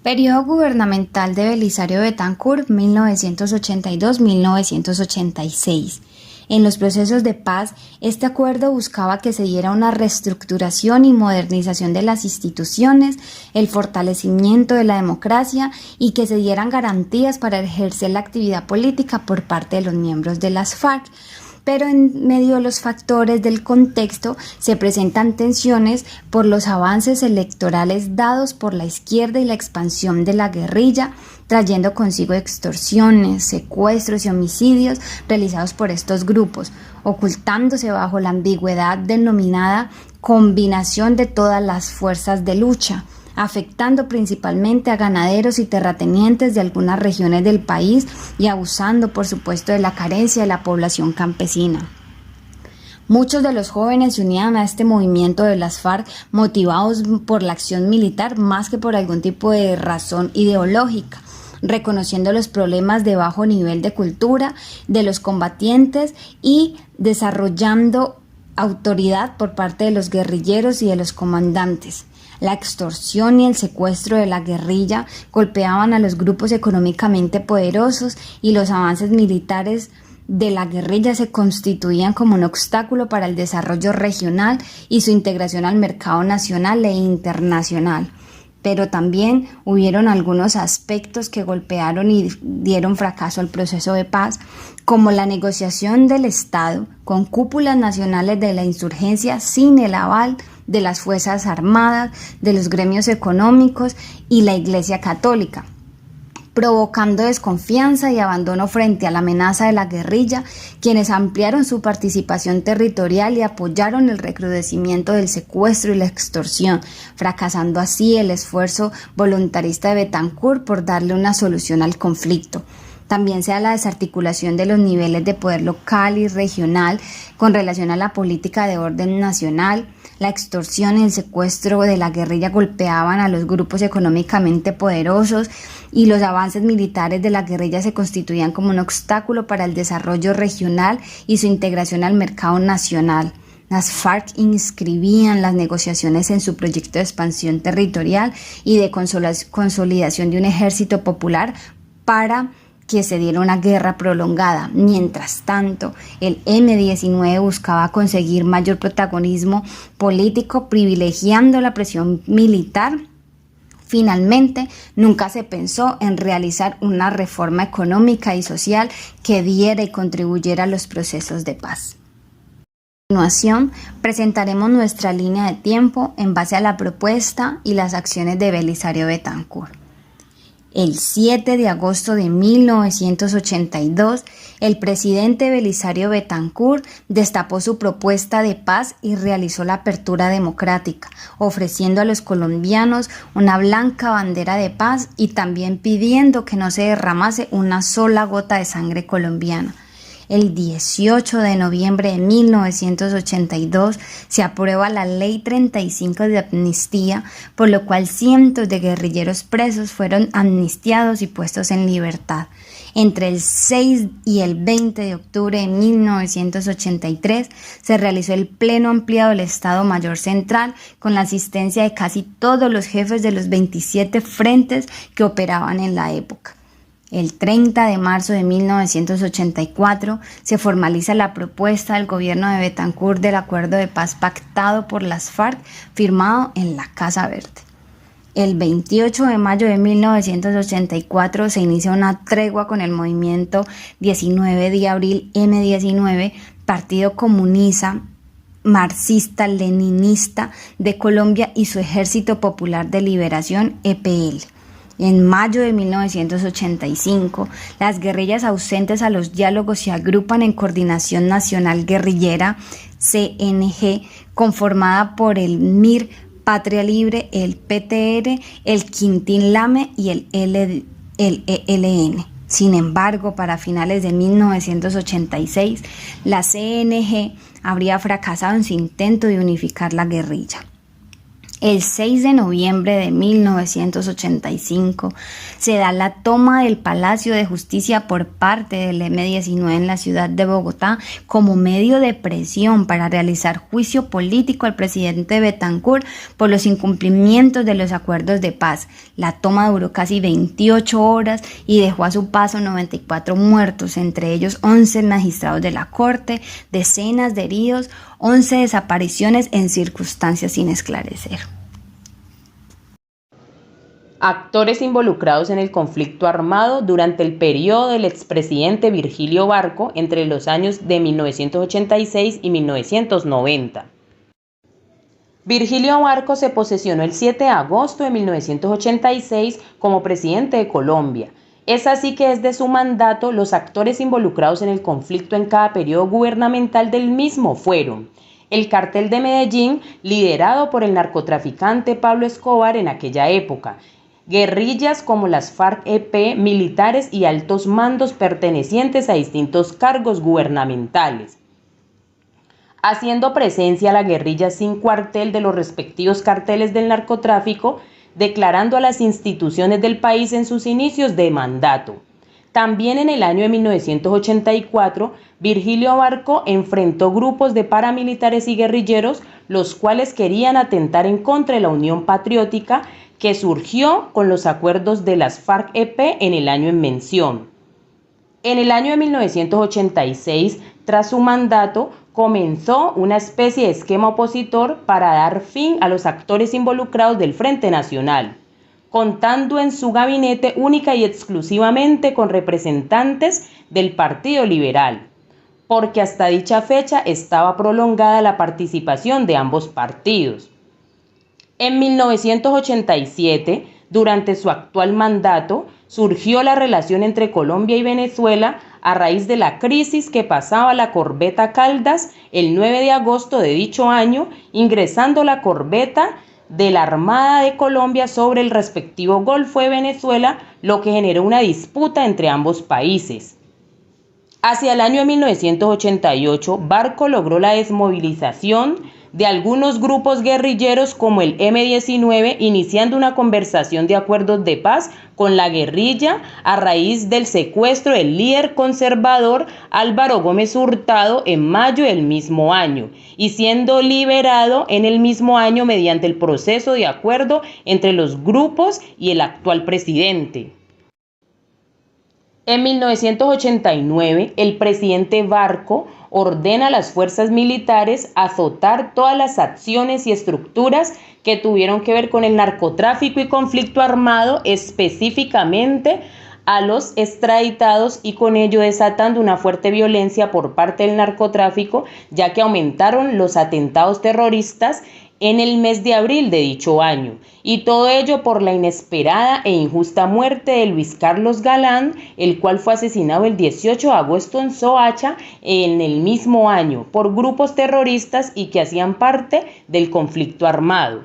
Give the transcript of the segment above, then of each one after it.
Periodo gubernamental de Belisario Betancur, 1982-1986. En los procesos de paz, este acuerdo buscaba que se diera una reestructuración y modernización de las instituciones, el fortalecimiento de la democracia y que se dieran garantías para ejercer la actividad política por parte de los miembros de las FARC. Pero en medio de los factores del contexto se presentan tensiones por los avances electorales dados por la izquierda y la expansión de la guerrilla, trayendo consigo extorsiones, secuestros y homicidios realizados por estos grupos, ocultándose bajo la ambigüedad denominada combinación de todas las fuerzas de lucha, afectando principalmente a ganaderos y terratenientes de algunas regiones del país y abusando, por supuesto, de la carencia de la población campesina. Muchos de los jóvenes se unían a este movimiento de las FARC motivados por la acción militar más que por algún tipo de razón ideológica, reconociendo los problemas de bajo nivel de cultura de los combatientes y desarrollando autoridad por parte de los guerrilleros y de los comandantes. La extorsión y el secuestro de la guerrilla golpeaban a los grupos económicamente poderosos y los avances militares de la guerrilla se constituían como un obstáculo para el desarrollo regional y su integración al mercado nacional e internacional. Pero también hubieron algunos aspectos que golpearon y dieron fracaso al proceso de paz, como la negociación del Estado con cúpulas nacionales de la insurgencia sin el aval de las Fuerzas Armadas, de los gremios económicos y la Iglesia Católica, provocando desconfianza y abandono frente a la amenaza de la guerrilla, quienes ampliaron su participación territorial y apoyaron el recrudecimiento del secuestro y la extorsión, fracasando así el esfuerzo voluntarista de Betancur por darle una solución al conflicto. También se da la desarticulación de los niveles de poder local y regional con relación a la política de orden nacional. La extorsión y el secuestro de la guerrilla golpeaban a los grupos económicamente poderosos y los avances militares de la guerrilla se constituían como un obstáculo para el desarrollo regional y su integración al mercado nacional. Las FARC inscribían las negociaciones en su proyecto de expansión territorial y de consolidación de un ejército popular para que se diera una guerra prolongada. Mientras tanto, el M-19 buscaba conseguir mayor protagonismo político, privilegiando la presión militar. Finalmente, nunca se pensó en realizar una reforma económica y social que diera y contribuyera a los procesos de paz. A continuación, presentaremos nuestra línea de tiempo en base a la propuesta y las acciones de Belisario Betancur. El 7 de agosto de 1982, el presidente Belisario Betancur destapó su propuesta de paz y realizó la apertura democrática, ofreciendo a los colombianos una blanca bandera de paz y también pidiendo que no se derramase una sola gota de sangre colombiana. El 18 de noviembre de 1982 se aprueba la Ley 35 de amnistía, por lo cual cientos de guerrilleros presos fueron amnistiados y puestos en libertad. Entre el 6 y el 20 de octubre de 1983 se realizó el Pleno Ampliado del Estado Mayor Central con la asistencia de casi todos los jefes de los 27 frentes que operaban en la época. El 30 de marzo de 1984 se formaliza la propuesta del gobierno de Betancur del acuerdo de paz pactado por las FARC, firmado en la Casa Verde. El 28 de mayo de 1984 se inicia una tregua con el movimiento 19 de abril M-19, Partido Comunista Marxista-Leninista de Colombia y su Ejército Popular de Liberación EPL. En mayo de 1985, las guerrillas ausentes a los diálogos se agrupan en Coordinación Nacional Guerrillera, CNG, conformada por el MIR, Patria Libre, el PTR, el Quintín Lame y el ELN. Sin embargo, para finales de 1986, la CNG habría fracasado en su intento de unificar la guerrilla. El 6 de noviembre de 1985 se da la toma del Palacio de Justicia por parte del M-19 en la ciudad de Bogotá como medio de presión para realizar juicio político al presidente Betancourt por los incumplimientos de los acuerdos de paz. La toma duró casi 28 horas y dejó a su paso 94 muertos, entre ellos 11 magistrados de la Corte, decenas de heridos, 11 desapariciones en circunstancias sin esclarecer. Actores involucrados en el conflicto armado durante el periodo del expresidente Virgilio Barco entre los años de 1986 y 1990. Virgilio Barco se posesionó el 7 de agosto de 1986 como presidente de Colombia. Es así que desde su mandato los actores involucrados en el conflicto en cada periodo gubernamental del mismo fueron el Cartel de Medellín, liderado por el narcotraficante Pablo Escobar en aquella época, guerrillas como las FARC-EP, militares y altos mandos pertenecientes a distintos cargos gubernamentales, haciendo presencia la guerrilla sin cuartel de los respectivos carteles del narcotráfico, declarando a las instituciones del país en sus inicios de mandato. También en el año de 1984, Virgilio Barco enfrentó grupos de paramilitares y guerrilleros, los cuales querían atentar en contra de la Unión Patriótica, que surgió con los acuerdos de las FARC-EP en el año en mención. En el año de 1986, tras su mandato, comenzó una especie de esquema opositor para dar fin a los actores involucrados del Frente Nacional, contando en su gabinete única y exclusivamente con representantes del Partido Liberal, porque hasta dicha fecha estaba prolongada la participación de ambos partidos. En 1987, durante su actual mandato, surgió la relación entre Colombia y Venezuela a raíz de la crisis que pasaba la corbeta Caldas el 9 de agosto de dicho año, ingresando la corbeta de la Armada de Colombia sobre el respectivo Golfo de Venezuela, lo que generó una disputa entre ambos países. Hacia el año de 1988, Barco logró la desmovilización de algunos grupos guerrilleros como el M-19, iniciando una conversación de acuerdos de paz con la guerrilla a raíz del secuestro del líder conservador Álvaro Gómez Hurtado en mayo del mismo año, y siendo liberado en el mismo año mediante el proceso de acuerdo entre los grupos y el actual presidente. En 1989, el presidente Barco ordena a las fuerzas militares azotar todas las acciones y estructuras que tuvieron que ver con el narcotráfico y conflicto armado, específicamente a los extraditados, y con ello desatando una fuerte violencia por parte del narcotráfico, ya que aumentaron los atentados terroristas en el mes de abril de dicho año, y todo ello por la inesperada e injusta muerte de Luis Carlos Galán, el cual fue asesinado el 18 de agosto en Soacha en el mismo año por grupos terroristas y que hacían parte del conflicto armado.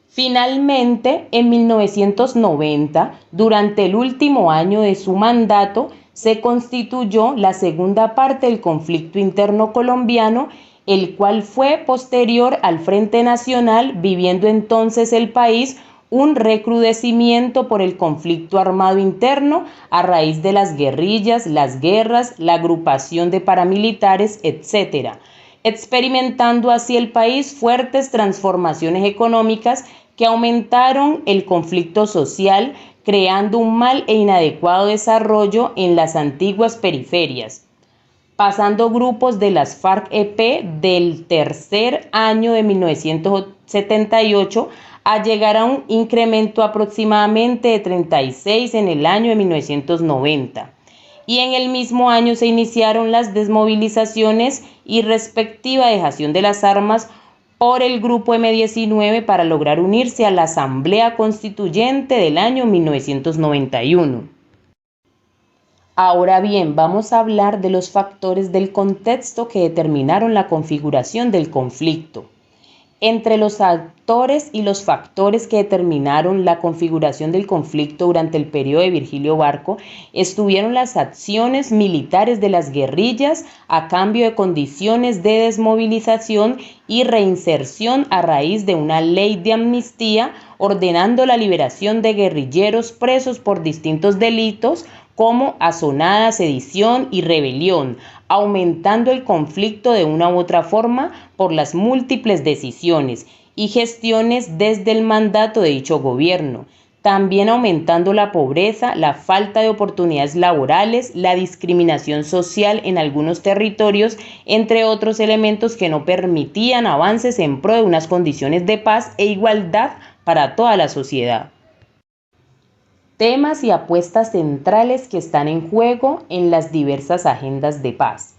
Finalmente, en 1990, durante el último año de su mandato, se constituyó la segunda parte del conflicto interno colombiano, el cual fue posterior al Frente Nacional, viviendo entonces el país un recrudecimiento por el conflicto armado interno a raíz de las guerrillas, las guerras, la agrupación de paramilitares, etc., experimentando así el país fuertes transformaciones económicas que aumentaron el conflicto social, creando un mal e inadecuado desarrollo en las antiguas periferias, pasando grupos de las FARC-EP del tercer año de 1978 a llegar a un incremento aproximadamente de 36 en el año de 1990. Y en el mismo año se iniciaron las desmovilizaciones y respectiva dejación de las armas por el grupo M-19 para lograr unirse a la Asamblea Constituyente del año 1991. Ahora bien, vamos a hablar de los factores del contexto que determinaron la configuración del conflicto. Entre los actores y los factores que determinaron la configuración del conflicto durante el periodo de Virgilio Barco estuvieron las acciones militares de las guerrillas a cambio de condiciones de desmovilización y reinserción a raíz de una ley de amnistía ordenando la liberación de guerrilleros presos por distintos delitos como asonada, sedición y rebelión, aumentando el conflicto de una u otra forma por las múltiples decisiones y gestiones desde el mandato de dicho gobierno, también aumentando la pobreza, la falta de oportunidades laborales, la discriminación social en algunos territorios, entre otros elementos que no permitían avances en pro de unas condiciones de paz e igualdad para toda la sociedad. Temas y apuestas centrales que están en juego en las diversas agendas de paz.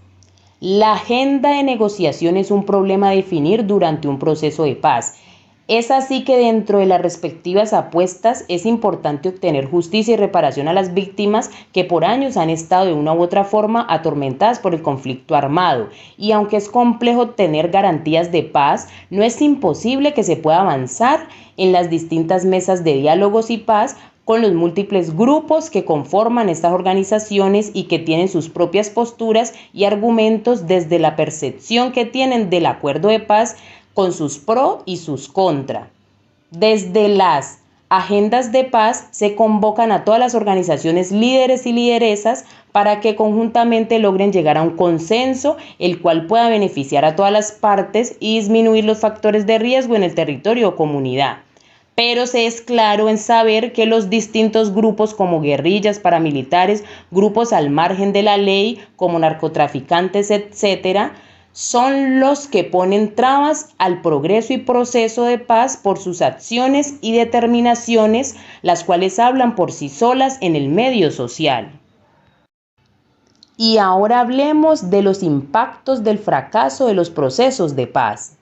La agenda de negociación es un problema a definir durante un proceso de paz. Es así que dentro de las respectivas apuestas es importante obtener justicia y reparación a las víctimas que por años han estado de una u otra forma atormentadas por el conflicto armado. Y aunque es complejo obtener garantías de paz, no es imposible que se pueda avanzar en las distintas mesas de diálogos y paz con los múltiples grupos que conforman estas organizaciones y que tienen sus propias posturas y argumentos desde la percepción que tienen del acuerdo de paz con sus pro y sus contra. Desde las agendas de paz se convocan a todas las organizaciones líderes y lideresas para que conjuntamente logren llegar a un consenso, el cual pueda beneficiar a todas las partes y disminuir los factores de riesgo en el territorio o comunidad. Pero se es claro en saber que los distintos grupos como guerrillas, paramilitares, grupos al margen de la ley, como narcotraficantes, etc., son los que ponen trabas al progreso y proceso de paz por sus acciones y determinaciones, las cuales hablan por sí solas en el medio social. Y ahora hablemos de los impactos del fracaso de los procesos de paz.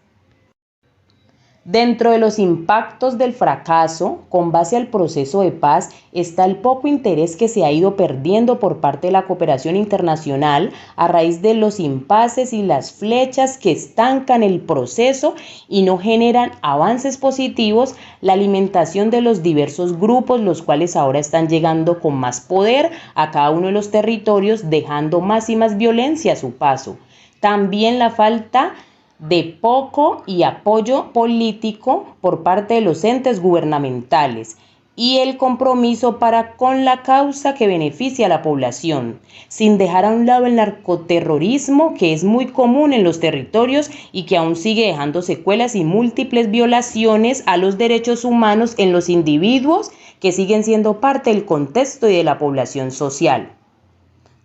Dentro de los impactos del fracaso, con base al proceso de paz, está el poco interés que se ha ido perdiendo por parte de la cooperación internacional a raíz de los impases y las flechas que estancan el proceso y no generan avances positivos, la alimentación de los diversos grupos, los cuales ahora están llegando con más poder a cada uno de los territorios, dejando más y más violencia a su paso. También la falta de poco y apoyo político por parte de los entes gubernamentales y el compromiso para con la causa que beneficia a la población, sin dejar a un lado el narcoterrorismo que es muy común en los territorios y que aún sigue dejando secuelas y múltiples violaciones a los derechos humanos en los individuos que siguen siendo parte del contexto y de la población social.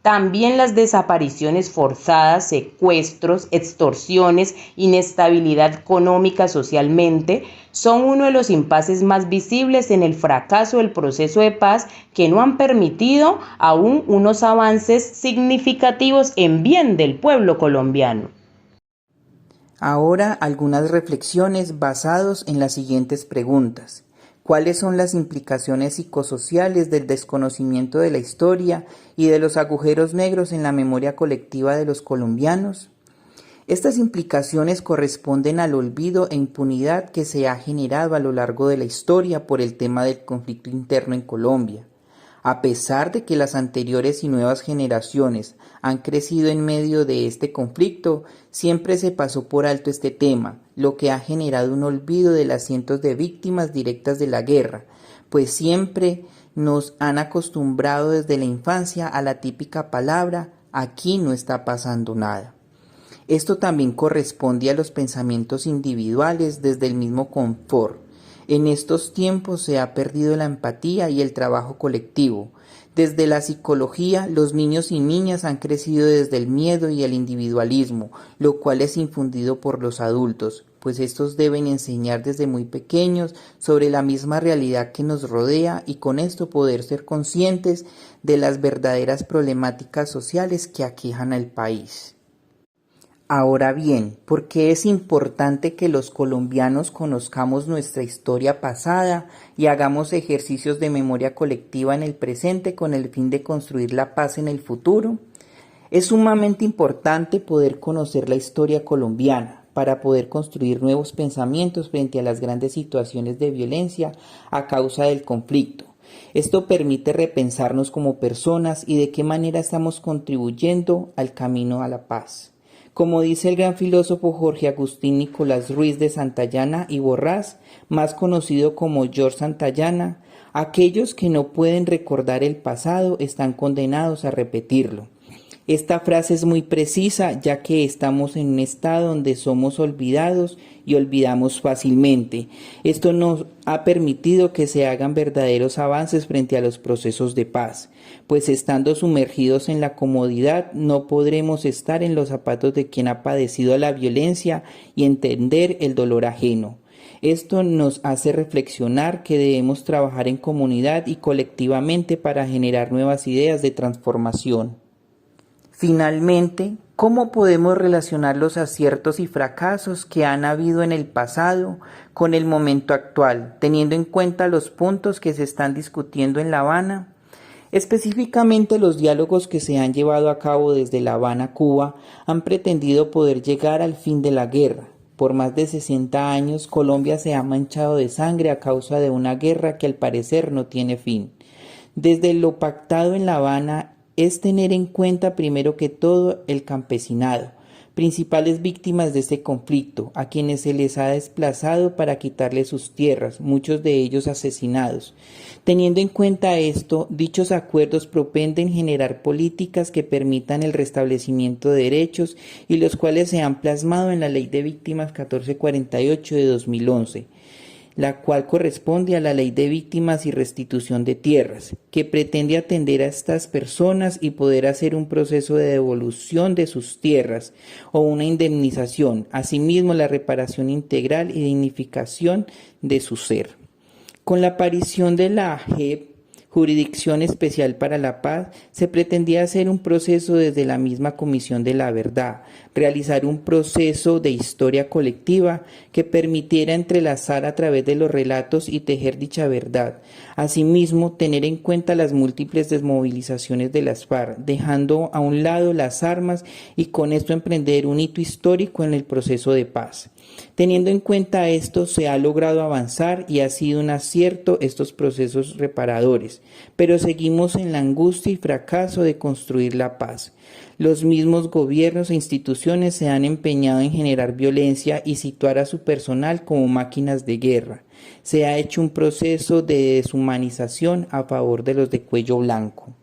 También las desapariciones forzadas, secuestros, extorsiones, inestabilidad económica socialmente son uno de los impases más visibles en el fracaso del proceso de paz que no han permitido aún unos avances significativos en bien del pueblo colombiano. Ahora algunas reflexiones basadas en las siguientes preguntas. ¿Cuáles son las implicaciones psicosociales del desconocimiento de la historia y de los agujeros negros en la memoria colectiva de los colombianos? Estas implicaciones corresponden al olvido e impunidad que se ha generado a lo largo de la historia por el tema del conflicto interno en Colombia. A pesar de que las anteriores y nuevas generaciones han crecido en medio de este conflicto, siempre se pasó por alto este tema, lo que ha generado un olvido de las cientos de víctimas directas de la guerra, pues siempre nos han acostumbrado desde la infancia a la típica palabra, aquí no está pasando nada. Esto también corresponde a los pensamientos individuales desde el mismo confort. En estos tiempos se ha perdido la empatía y el trabajo colectivo. Desde la psicología, los niños y niñas han crecido desde el miedo y el individualismo, lo cual es infundido por los adultos, pues estos deben enseñar desde muy pequeños sobre la misma realidad que nos rodea y con esto poder ser conscientes de las verdaderas problemáticas sociales que aquejan al país. Ahora bien, ¿por qué es importante que los colombianos conozcamos nuestra historia pasada y hagamos ejercicios de memoria colectiva en el presente con el fin de construir la paz en el futuro? Es sumamente importante poder conocer la historia colombiana, para poder construir nuevos pensamientos frente a las grandes situaciones de violencia a causa del conflicto. Esto permite repensarnos como personas y de qué manera estamos contribuyendo al camino a la paz. Como dice el gran filósofo Jorge Agustín Nicolás Ruiz de Santayana y Borrás, más conocido como George Santayana, aquellos que no pueden recordar el pasado están condenados a repetirlo. Esta frase es muy precisa, ya que estamos en un estado donde somos olvidados y olvidamos fácilmente. Esto nos ha permitido que se hagan verdaderos avances frente a los procesos de paz, pues estando sumergidos en la comodidad no podremos estar en los zapatos de quien ha padecido la violencia y entender el dolor ajeno. Esto nos hace reflexionar que debemos trabajar en comunidad y colectivamente para generar nuevas ideas de transformación. Finalmente, ¿cómo podemos relacionar los aciertos y fracasos que han habido en el pasado con el momento actual, teniendo en cuenta los puntos que se están discutiendo en La Habana? Específicamente, los diálogos que se han llevado a cabo desde La Habana, Cuba, han pretendido poder llegar al fin de la guerra. Por más de 60 años, Colombia se ha manchado de sangre a causa de una guerra que al parecer no tiene fin. Desde lo pactado en La Habana es tener en cuenta primero que todo el campesinado, principales víctimas de este conflicto, a quienes se les ha desplazado para quitarles sus tierras, muchos de ellos asesinados. Teniendo en cuenta esto, dichos acuerdos propenden generar políticas que permitan el restablecimiento de derechos y los cuales se han plasmado en la Ley de Víctimas 1448 de 2011. La cual corresponde a la Ley de Víctimas y Restitución de Tierras, que pretende atender a estas personas y poder hacer un proceso de devolución de sus tierras o una indemnización, asimismo la reparación integral y dignificación de su ser. Con la aparición de la JEP, Jurisdicción Especial para la Paz, se pretendía hacer un proceso desde la misma Comisión de la Verdad, realizar un proceso de historia colectiva que permitiera entrelazar a través de los relatos y tejer dicha verdad. Asimismo, tener en cuenta las múltiples desmovilizaciones de las FARC, dejando a un lado las armas y con esto emprender un hito histórico en el proceso de paz. Teniendo en cuenta esto, se ha logrado avanzar y ha sido un acierto estos procesos reparadores, pero seguimos en la angustia y fracaso de construir la paz. Los mismos gobiernos e instituciones se han empeñado en generar violencia y situar a su personal como máquinas de guerra. Se ha hecho un proceso de deshumanización a favor de los de cuello blanco.